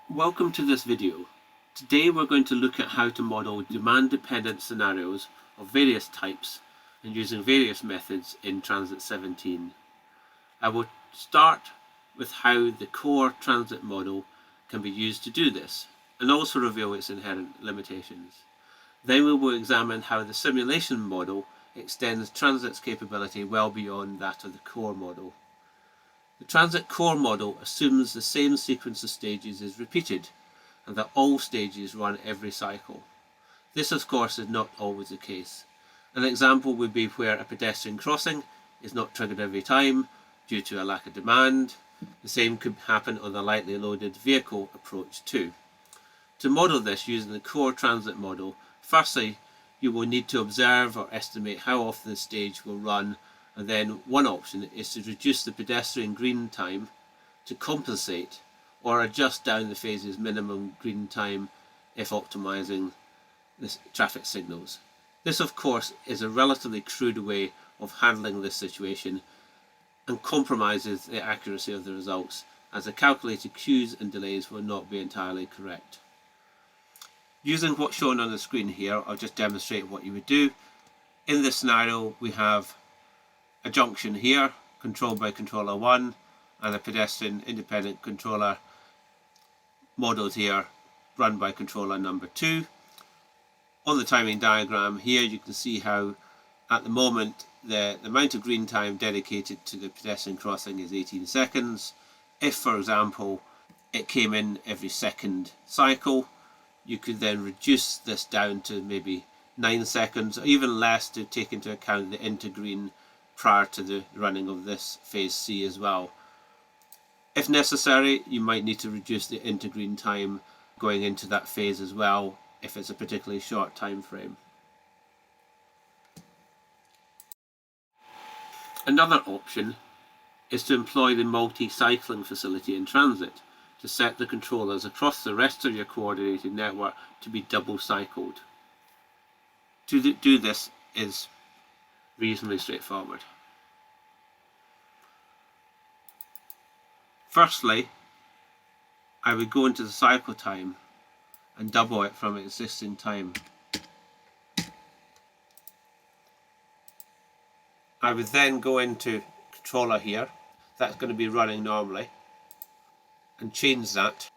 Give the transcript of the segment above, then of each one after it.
Welcome to this video. Today we're going to look at how to model demand-dependent scenarios of various types and using various methods in Transit 17. I will start with how the core transit model can be used to do this and also reveal its inherent limitations. Then we will examine how the simulation model extends transit's capability well beyond that of the core model. The transit core model assumes the same sequence of stages is repeated and that all stages run every cycle. This, of course, is not always the case. An example would be where a pedestrian crossing is not triggered every time due to a lack of demand. The same could happen on the lightly loaded vehicle approach too. To model this using the core transit model, firstly, you will need to observe or estimate how often the stage will run, and then one option is to reduce the pedestrian green time to compensate or adjust down the phase's minimum green time if optimizing the traffic signals. This, of course, is a relatively crude way of handling this situation and compromises the accuracy of the results, as the calculated queues and delays will not be entirely correct. Using what's shown on the screen here, I'll just demonstrate what you would do. In this scenario, we have a junction here controlled by controller 1 and a pedestrian independent controller modelled here run by controller number 2. On the timing diagram here you can see how at the moment the amount of green time dedicated to the pedestrian crossing is 18 seconds. If, for example, it came in every second cycle, you could then reduce this down to maybe 9 seconds or even less to take into account the intergreen prior to the running of this phase C as well. If necessary, you might need to reduce the intergreen time going into that phase as well if it's a particularly short time frame. Another option is to employ the multi-cycling facility in transit to set the controllers across the rest of your coordinated network to be double cycled. To do this is reasonably straightforward. Firstly, I would go into the cycle time and double it from existing time. I would then go into controller here, that's going to be running normally, and change that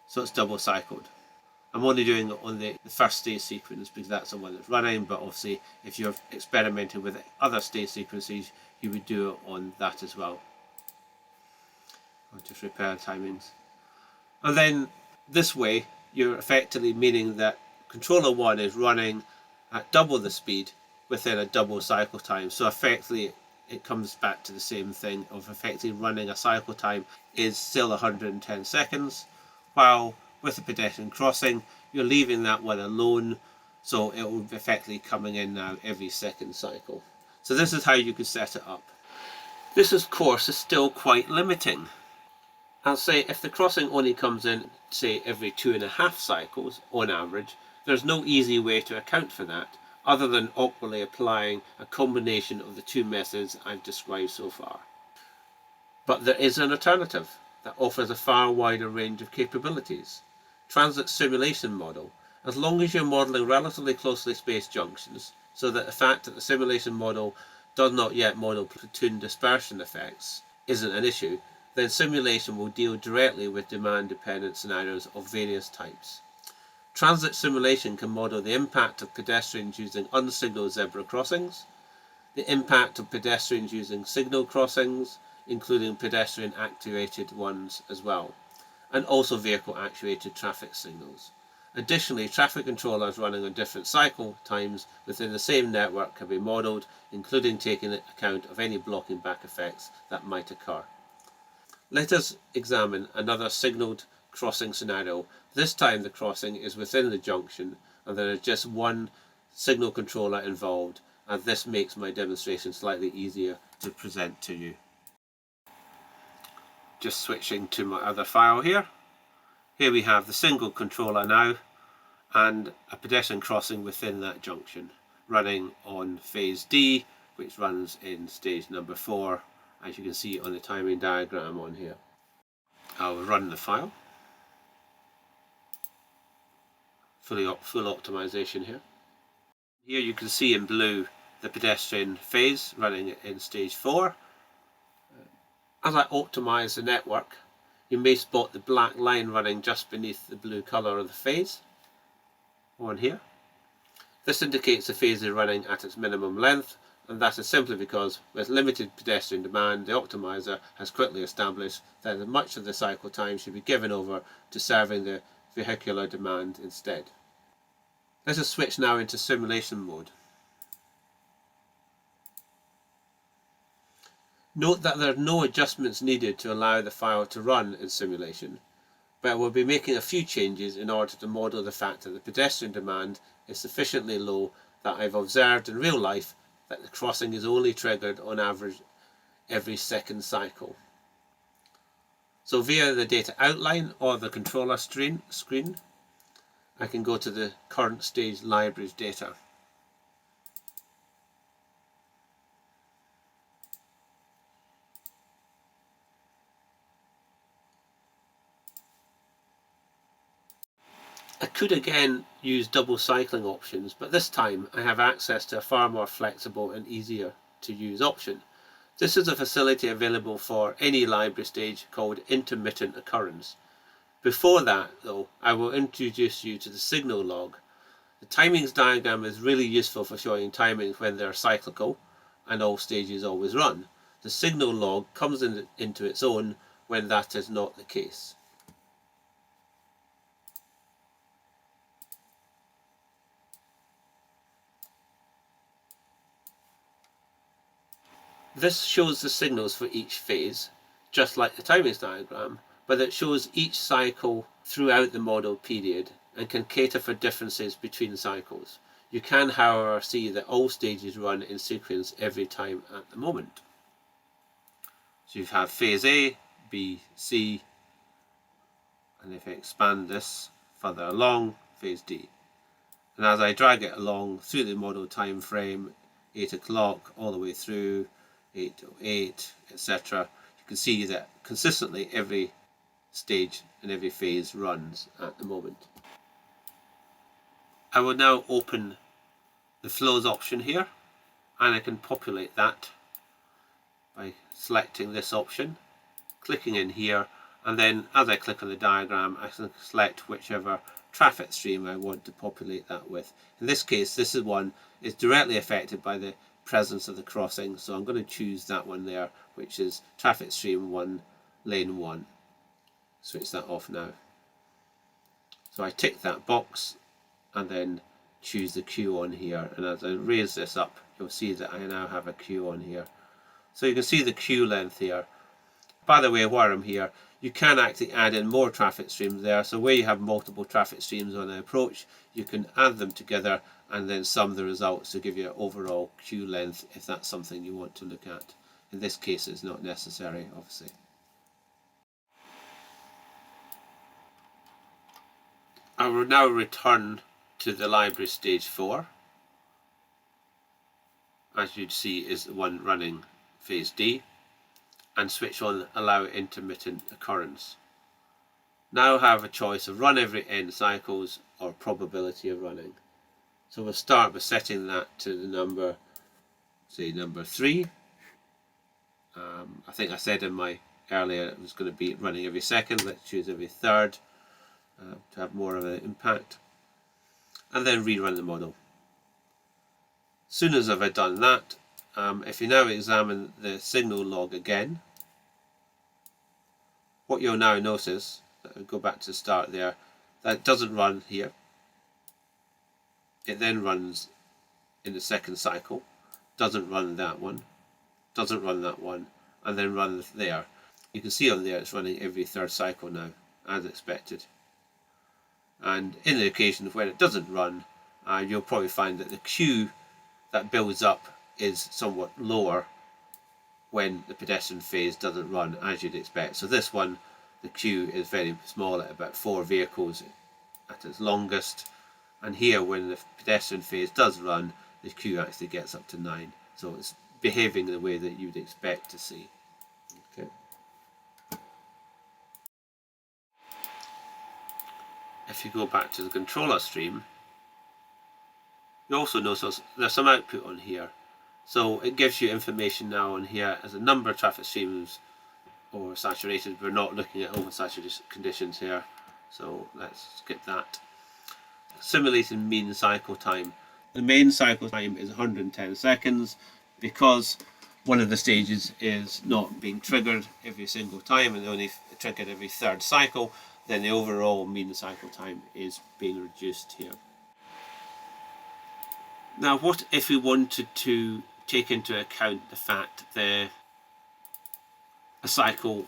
so it's double cycled. I'm only doing it on the first stage sequence because that's the one that's running, but obviously if you're experimenting with other stage sequences, you would do it on that as well. I'll just repair timings. And then this way, you're effectively meaning that controller 1 is running at double the speed within a double cycle time. So effectively, it comes back to the same thing of effectively running a cycle time is still 110 seconds, while with the pedestrian crossing, you're leaving that one alone, so it will be effectively coming in now every second cycle. So this is how you could set it up. This, of course, is still quite limiting. I'll say if the crossing only comes in, say, every 2.5 cycles on average, there's no easy way to account for that other than awkwardly applying a combination of the two methods I've described so far. But there is an alternative that offers a far wider range of capabilities. Transit simulation model, as long as you're modelling relatively closely spaced junctions, so that the fact that the simulation model does not yet model platoon dispersion effects isn't an issue, then simulation will deal directly with demand-dependent scenarios of various types. Transit simulation can model the impact of pedestrians using unsignalled zebra crossings, the impact of pedestrians using signal crossings, including pedestrian-actuated ones as well, and also vehicle-actuated traffic signals. Additionally, traffic controllers running on different cycle times within the same network can be modelled, including taking account of any blocking back effects that might occur. Let us examine another signalled crossing scenario. This time the crossing is within the junction and there is just one signal controller involved, and this makes my demonstration slightly easier to present to you. Just switching to my other file here. Here we have the single controller now and a pedestrian crossing within that junction running on phase D, which runs in stage number 4 as you can see on the timing diagram on here. I'll run the file. Full optimization here. Here you can see in blue the pedestrian phase running in stage 4. As I optimize the network, you may spot the black line running just beneath the blue color of the phase on here. This indicates the phase is running at its minimum length, and that is simply because with limited pedestrian demand, the optimizer has quickly established that much of the cycle time should be given over to serving the vehicular demand instead. Let us switch now into simulation mode. Note that there are no adjustments needed to allow the file to run in simulation, but I will be making a few changes in order to model the fact that the pedestrian demand is sufficiently low that I've observed in real life that the crossing is only triggered on average every second cycle. So via the data outline or the controller screen, I can go to the current stage libraries data. I could again use double cycling options, but this time I have access to a far more flexible and easier to use option. This is a facility available for any library stage called intermittent occurrence. Before that though, I will introduce you to the signal log. The timings diagram is really useful for showing timings when they are cyclical and all stages always run. The signal log comes into its own when that is not the case. This shows the signals for each phase, just like the timings diagram, but it shows each cycle throughout the model period and can cater for differences between cycles. You can, however, see that all stages run in sequence every time at the moment. So you have phase A, B, C, and if I expand this further along, phase D. And as I drag it along through the model time frame, 8 o'clock all the way through 8 to 8, etc., you can see that consistently every stage and every phase runs at the moment. I will now open the flows option here, and I can populate that by selecting this option, clicking in here, and then as I click on the diagram I can select whichever traffic stream I want to populate that with. In this case, this one is directly affected by the presence of the crossing, so I'm going to choose that one there, which is traffic stream 1, lane 1. Switch that off now. So I tick that box and then choose the queue on here, and as I raise this up you'll see that I now have a queue on here. So you can see the queue length here. By the way, while I'm here, you can actually add in more traffic streams there, so where you have multiple traffic streams on an approach, you can add them together and then sum the results to give you an overall queue length if that's something you want to look at. In this case it's not necessary, obviously. I will now return to the library stage 4. As you'd see is the one running phase D, and switch on allow intermittent occurrence. Now have a choice of run every n cycles or probability of running. So we'll start by setting that to the number, say number 3. I think I said in my earlier it was going to be running every second. Let's choose every third to have more of an impact, and then rerun the model. As soon as I've done that, if you now examine the signal log again, what you'll now notice, go back to the start there, that doesn't run here. It then runs in the second cycle, doesn't run that one, doesn't run that one, and then runs there. You can see on there it's running every third cycle now, as expected. And in the occasion where it doesn't run, you'll probably find that the queue that builds up is somewhat lower when the pedestrian phase doesn't run, as you'd expect. So this one, the queue is very small at about 4 vehicles at its longest, and here when the pedestrian phase does run, the queue actually gets up to 9. So it's behaving in the way that you'd expect to see. if you go back to the controller stream, you also notice there's some output on here. So it gives you information now on here as a number of traffic streams or saturated. We're not looking at oversaturation conditions here, so let's skip that. Simulated mean cycle time. The main cycle time is 110 seconds because one of the stages is not being triggered every single time and only triggered every third cycle. Then the overall mean cycle time is being reduced here. Now, what if we wanted to take into account the fact that a cycle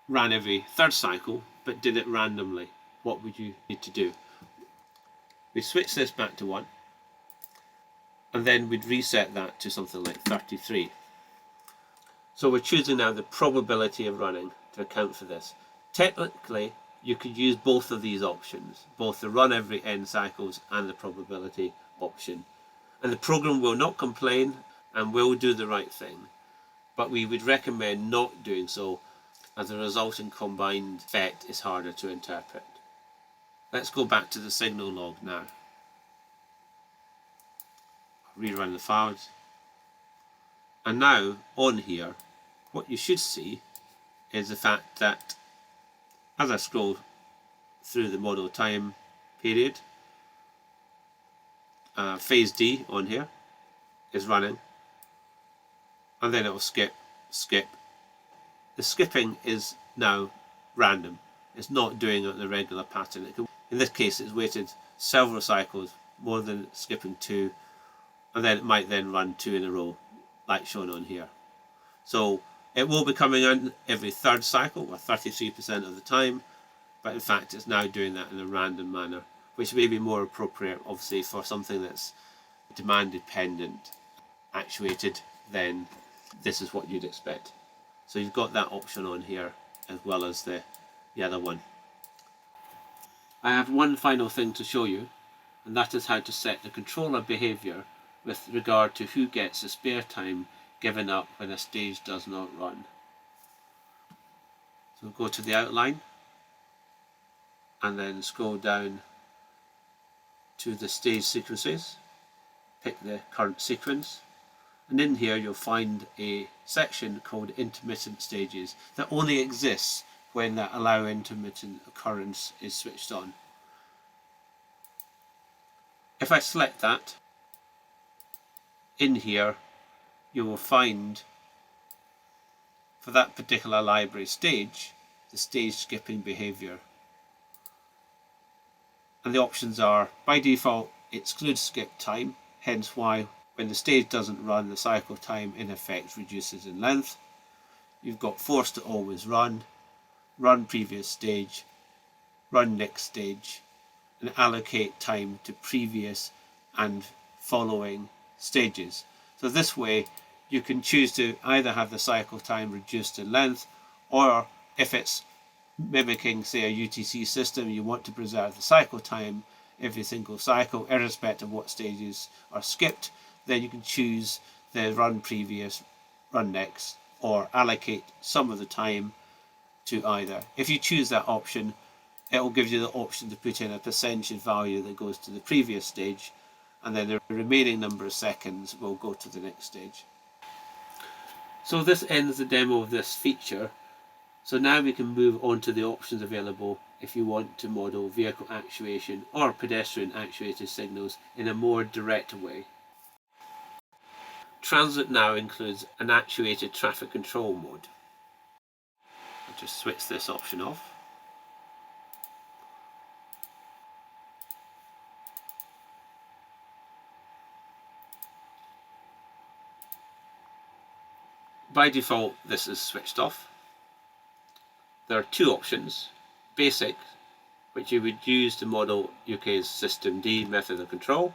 ran every third cycle but did it randomly? What would you need to do? We'd switch this back to 1 and then we'd reset that to something like 33. So we're choosing now the probability of running to account for this. Technically, you could use both of these options, both the run every n cycles and the probability option. And the program will not complain and will do the right thing. But we would recommend not doing so, as the resulting combined effect is harder to interpret. Let's go back to the signal log now. Rerun the files. And now, on here, what you should see is the fact that as I scroll through the model time period, phase D on here is running, and then it will skip. The skipping is now random. It's not doing it in a regular pattern. In this case, it's waited several cycles, more than skipping 2, and then it might then run 2 in a row, like shown on here. So it will be coming in every third cycle, or 33% of the time, but in fact it's now doing that in a random manner, which may be more appropriate, obviously, for something that's demand dependent, actuated, then this is what you'd expect. So you've got that option on here, as well as the other one. I have one final thing to show you, and that is how to set the controller behavior with regard to who gets the spare time given up when a stage does not run. So go to the outline and then scroll down to the stage sequences, pick the current sequence, and in here you'll find a section called intermittent stages that only exists when that allow intermittent occurrence is switched on. If I select that, in here you will find for that particular library stage the stage skipping behavior, and the options are, by default, exclude skip time, hence why when the stage doesn't run, the cycle time in effect reduces in length. You've got force to always run, run previous stage, run next stage, and allocate time to previous and following stages. So this way you can choose to either have the cycle time reduced in length, or if it's mimicking, say, a UTC system, you want to preserve the cycle time every single cycle, irrespective of what stages are skipped, then you can choose the run previous, run next, or allocate some of the time to either. If you choose that option, it will give you the option to put in a percentage value that goes to the previous stage, and then the remaining number of seconds will go to the next stage. So this ends the demo of this feature. So now we can move on to the options available if you want to model vehicle actuation or pedestrian actuated signals in a more direct way. TRANSYT now includes an actuated traffic control mode. I'll just switch this option off. By default, this is switched off. There are two options: basic, which you would use to model UK's System D method of control,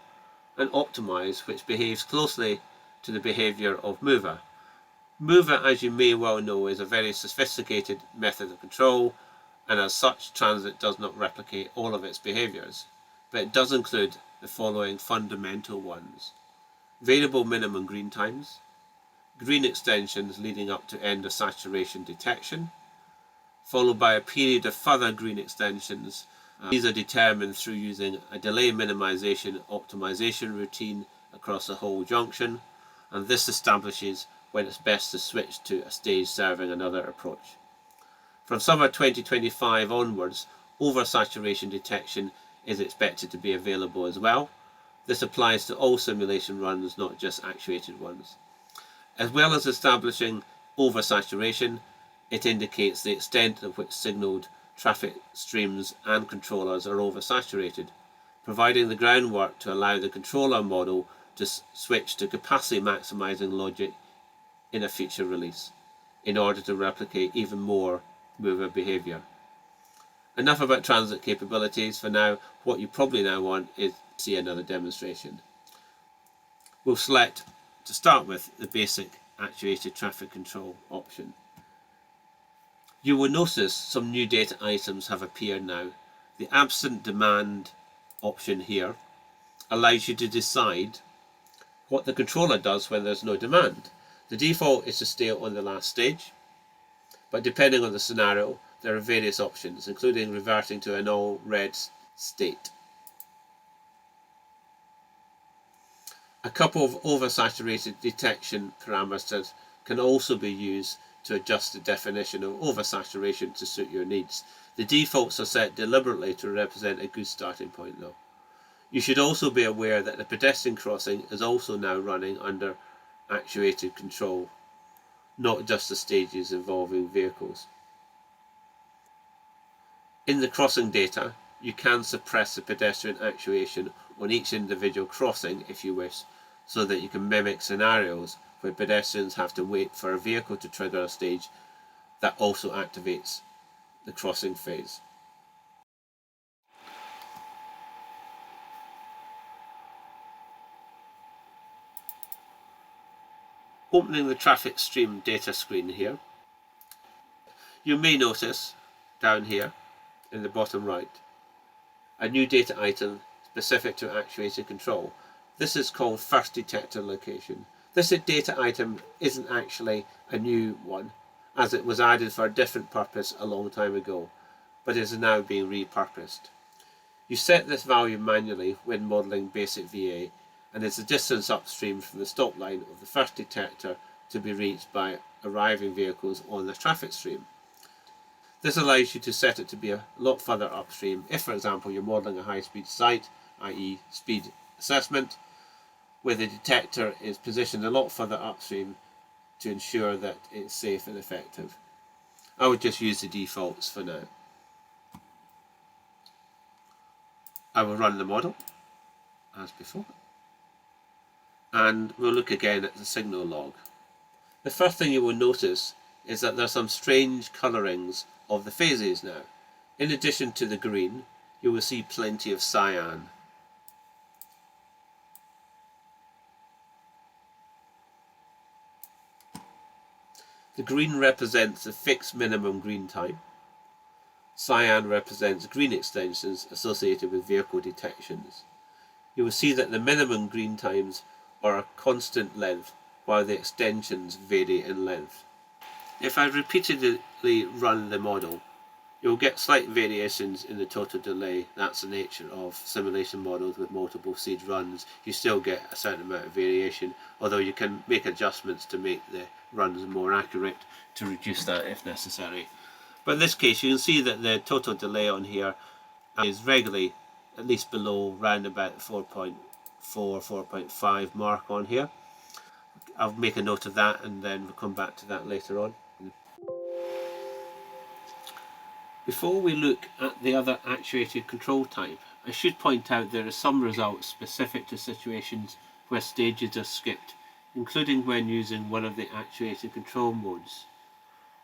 and optimize, which behaves closely to the behavior of mover. Mover, as you may well know, is a very sophisticated method of control, and as such TRANSYT does not replicate all of its behaviors, but it does include the following fundamental ones: variable minimum green times, green extensions leading up to end of saturation detection, followed by a period of further green extensions These are determined through using a delay minimization optimization routine across the whole junction, and this establishes when it's best to switch to a stage serving another approach. From summer 2025 onwards, oversaturation detection is expected to be available as well. This applies to all simulation runs, not just actuated ones. As well as establishing oversaturation, it indicates the extent to which signalled traffic streams and controllers are oversaturated, providing the groundwork to allow the controller model to switch to capacity maximizing logic in a future release in order to replicate even more mover behavior. Enough about transit capabilities for now. What you probably now want is to see another demonstration. We'll select, to start with, the basic actuated traffic control option. You will notice some new data items have appeared now. The absent demand option here allows you to decide what the controller does when there's no demand. The default is to stay on the last stage, but depending on the scenario, there are various options, including reverting to an all red state. A couple of oversaturated detection parameters can also be used to adjust the definition of oversaturation to suit your needs. The defaults are set deliberately to represent a good starting point though. You should also be aware that the pedestrian crossing is also now running under actuated control, not just the stages involving vehicles. In the crossing data, you can suppress the pedestrian actuation on each individual crossing if you wish, so that you can mimic scenarios where pedestrians have to wait for a vehicle to trigger a stage that also activates the crossing phase. Opening the traffic stream data screen here, you may notice down here in the bottom right a new data item specific to actuated control. This is called first detector location. This data item isn't actually a new one, as it was added for a different purpose a long time ago, but is now being repurposed. You set this value manually when modelling basic VA, and it's the distance upstream from the stop line of the first detector to be reached by arriving vehicles on the traffic stream. This allows you to set it to be a lot further upstream if, for example, you're modelling a high-speed site, i.e. speed assessment, where the detector is positioned a lot further upstream to ensure that it's safe and effective. I would just use the defaults for now. I will run the model as before, and we'll look again at the signal log. The first thing you will notice is that there are some strange colourings of the phases now. In addition to the green, you will see plenty of cyan. The green represents the fixed minimum green time. Cyan represents green extensions associated with vehicle detections. You will see that the minimum green times are a constant length, while the extensions vary in length. If I repeatedly run the model, you'll get slight variations in the total delay. That's the nature of simulation models with multiple stage runs. You still get a certain amount of variation, although you can make adjustments to make the runs more accurate to reduce that if necessary. But in this case, you can see that the total delay on here is regularly at least below round about 4.4, 4.5 mark on here. I'll make a note of that and then we'll come back to that later on. Before we look at the other actuated control type, I should point out there are some results specific to situations where stages are skipped, including when using one of the actuated control modes.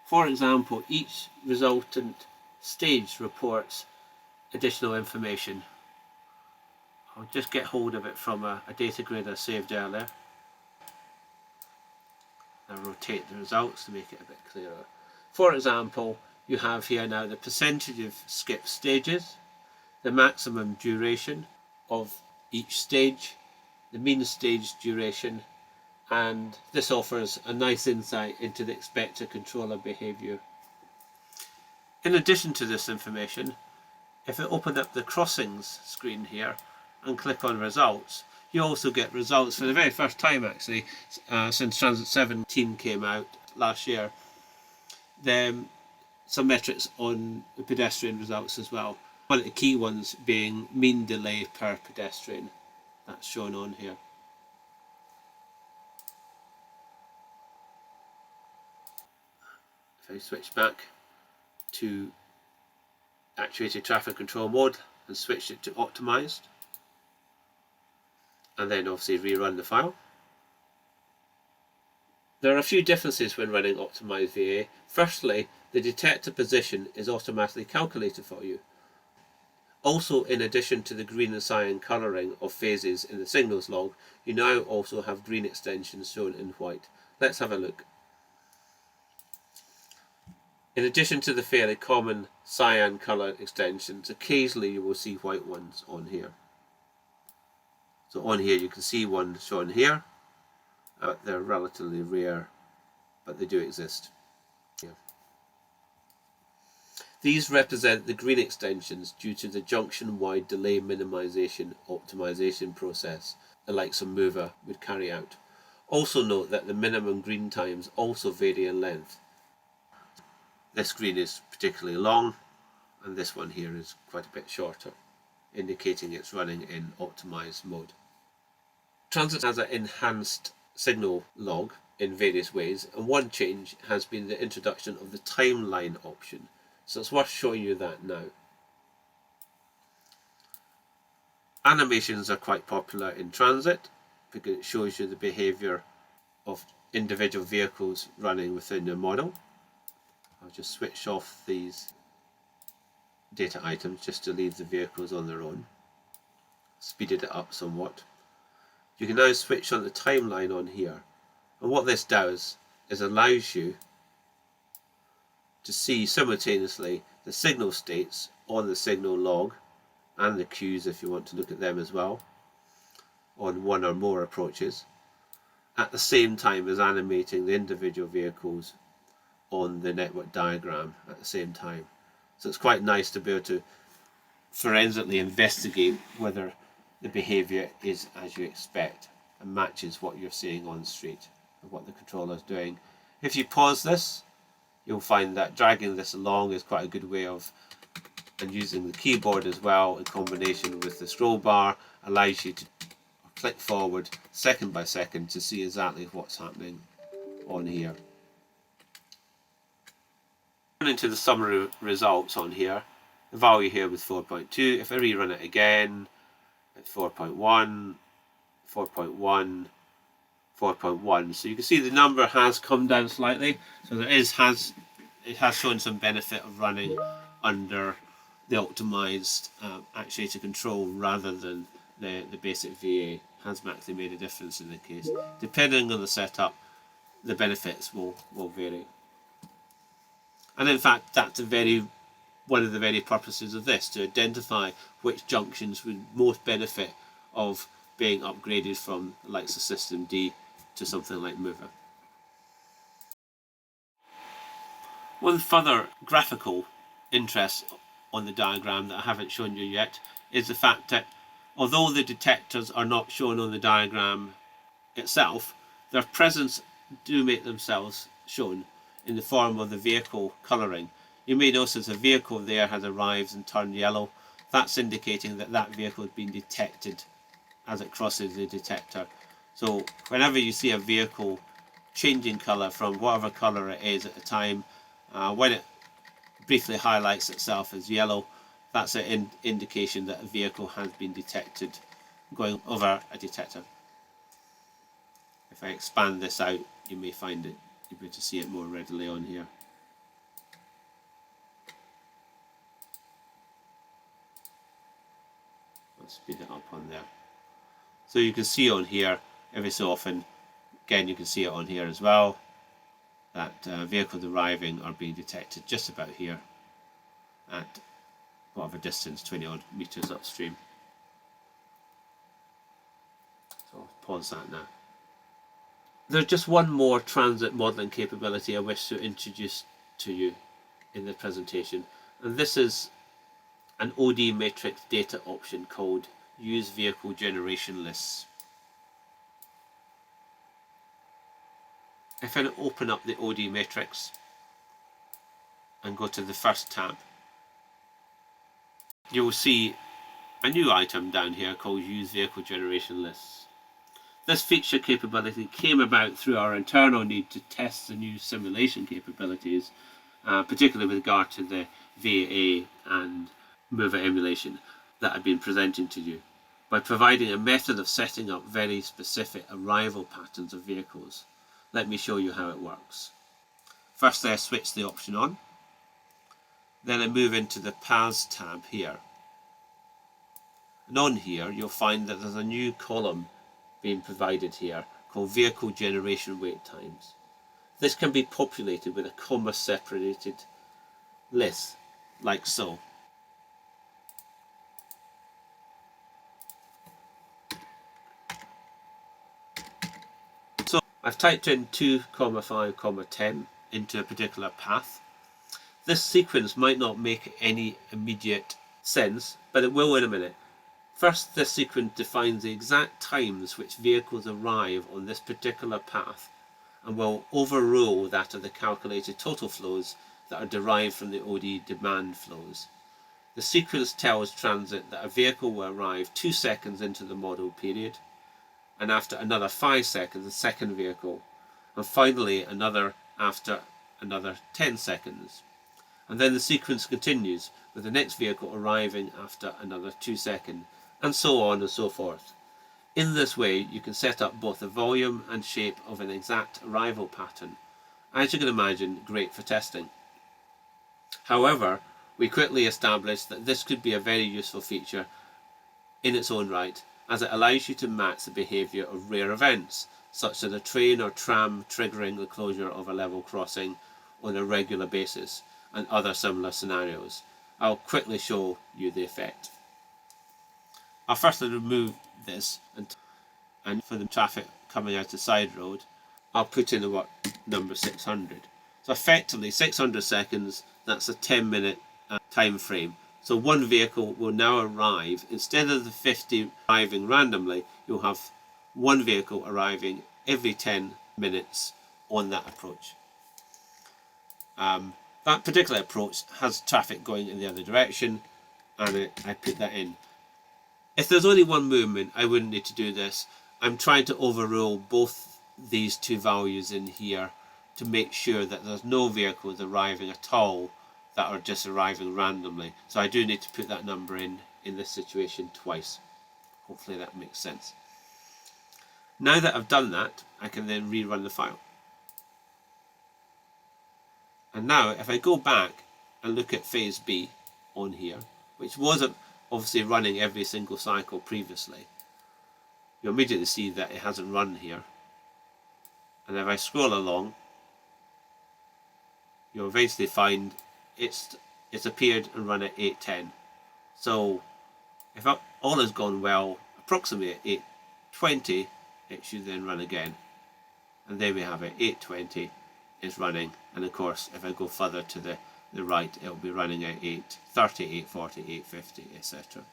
For example, each resultant stage reports additional information. I'll just get hold of it from a data grid I saved earlier. I'll rotate the results to make it a bit clearer. For example, you have here now the percentage of skipped stages, the maximum duration of each stage, the mean stage duration, and this offers a nice insight into the expected controller behaviour. In addition to this information, If I open up the crossings screen here and click on results, you also get results for the very first time actually since Transit 17 came out last year. Then some metrics on the pedestrian results as well. One of the key ones being mean delay per pedestrian. That's shown on here. If I switch back to actuated traffic control mode and switch it to optimized, and then obviously rerun the file. There are a few differences when running optimized VA. Firstly, the detector position is automatically calculated for you. Also, in addition to the green and cyan colouring of phases in the signals log, you now also have green extensions shown in white. Let's have a look. In addition to the fairly common cyan colour extensions, occasionally you will see white ones on here. So on here you can see one shown here. They're relatively rare, but they do exist. Yeah. These represent the green extensions due to the junction-wide delay minimization optimization process the likes of Mover would carry out. Also note that the minimum green times also vary in length. This green is particularly long, and this one here is quite a bit shorter, indicating it's running in optimized mode. Transit has an enhanced signal log in various ways, and one change has been the introduction of the timeline option, so it's worth showing you that now. Animations are quite popular in Transit because it shows you the behaviour of individual vehicles running within your model. I'll just switch off these data items just to leave the vehicles on their own. Speeded it up somewhat. You can now switch on the timeline on here, and what this does is allows you to see simultaneously the signal states on the signal log and the queues if you want to look at them as well on one or more approaches, at the same time as animating the individual vehicles on the network diagram at the same time. So it's quite nice to be able to forensically investigate whether the behaviour is as you expect and matches what you're seeing on the street and what the controller is doing. If you pause this, you'll find that dragging this along is quite a good way of, and using the keyboard as well in combination with the scroll bar allows you to click forward second by second to see exactly what's happening on here. Into the summary results on here, the value here was 4.2. If I rerun it again, it's 4.1, 4.1, 4.1. So you can see the number has come down slightly. So it has shown some benefit of running under the optimized actuator control rather than the basic VA. Has actually made a difference in the case. Depending on the setup, the benefits will vary. And in fact, that's one of the very purposes of this, to identify which junctions would most benefit of being upgraded from the likes of System D to something like Mover. One further graphical interest on the diagram that I haven't shown you yet is the fact that although the detectors are not shown on the diagram itself, their presence do make themselves shown in the form of the vehicle colouring. You may notice the vehicle there has arrived and turned yellow. That's indicating that that vehicle has been detected as it crosses the detector. So whenever you see a vehicle changing colour from whatever colour it is at the time, when it briefly highlights itself as yellow, that's an indication that a vehicle has been detected going over a detector. If I expand this out, you may find it you'll be able to see it more readily on here. I'll speed it up on there. So you can see on here every so often, again you can see it on here as well, that vehicles arriving are being detected just about here at whatever distance, 20 odd meters upstream. So I'll pause that now. There's just one more transit modelling capability I wish to introduce to you in the presentation, and this is an OD matrix data option called Use Vehicle Generation Lists. If I open up the OD matrix and go to the first tab, you will see a new item down here called Use Vehicle Generation Lists. This feature capability came about through our internal need to test the new simulation capabilities, particularly with regard to the VAA and mover emulation that I've been presenting to you, by providing a method of setting up very specific arrival patterns of vehicles. Let me show you how it works. Firstly, I switch the option on. Then I move into the Paths tab here. And on here, you'll find that there's a new column being provided here called Vehicle Generation Wait Times. This can be populated with a comma-separated list, like so. So I've typed in 2,5,10 into a particular path. This sequence might not make any immediate sense, but it will in a minute. First, this sequence defines the exact times which vehicles arrive on this particular path and will overrule that of the calculated total flows that are derived from the OD demand flows. The sequence tells TRANSYT that a vehicle will arrive 2 seconds into the model period, and after another 5 seconds a second vehicle, and finally another after another 10 seconds. And then the sequence continues with the next vehicle arriving after another 2 seconds, and so on and so forth. In this way, you can set up both the volume and shape of an exact arrival pattern. As you can imagine, great for testing. However, we quickly established that this could be a very useful feature in its own right, as it allows you to match the behaviour of rare events, such as a train or tram triggering the closure of a level crossing on a regular basis, and other similar scenarios. I'll quickly show you the effect. I'll firstly remove this, and for the traffic coming out the side road, I'll put in the number 600. So effectively 600 seconds, that's a 10-minute time frame. So one vehicle will now arrive, instead of the 50 arriving randomly, you'll have one vehicle arriving every 10 minutes on that approach. That particular approach has traffic going in the other direction, and I put that in. If there's only one movement, I wouldn't need to do this. I'm trying to overrule both these two values in here to make sure that there's no vehicles arriving at all that are just arriving randomly. So I do need to put that number in this situation twice. Hopefully that makes sense. Now that I've done that, I can then rerun the file. And now if I go back and look at phase B on here, which wasn't obviously running every single cycle previously, you'll immediately see that it hasn't run here. And if I scroll along, you'll eventually find it's appeared and run at 8:10. So if all has gone well, approximately at 8:20, it should then run again. And there we have it, 8:20 is running. And of course, if I go further to the right, it will be running at 8:30, 8:40, 8:50, etc.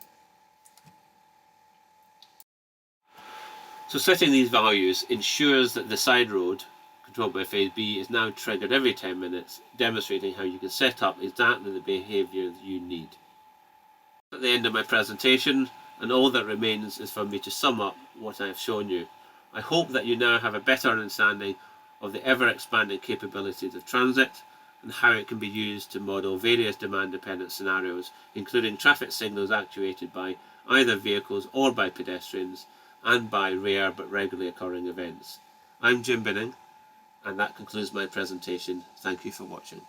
So setting these values ensures that the side road controlled by phase B is now triggered every 10 minutes, demonstrating how you can set up exactly the behaviour that you need. At the end of my presentation, and all that remains is for me to sum up what I have shown you. I hope that you now have a better understanding of the ever-expanding capabilities of TRANSYT and how it can be used to model various demand-dependent scenarios, including traffic signals actuated by either vehicles or by pedestrians, and by rare but regularly occurring events. I'm Jim Binning, and that concludes my presentation. Thank you for watching.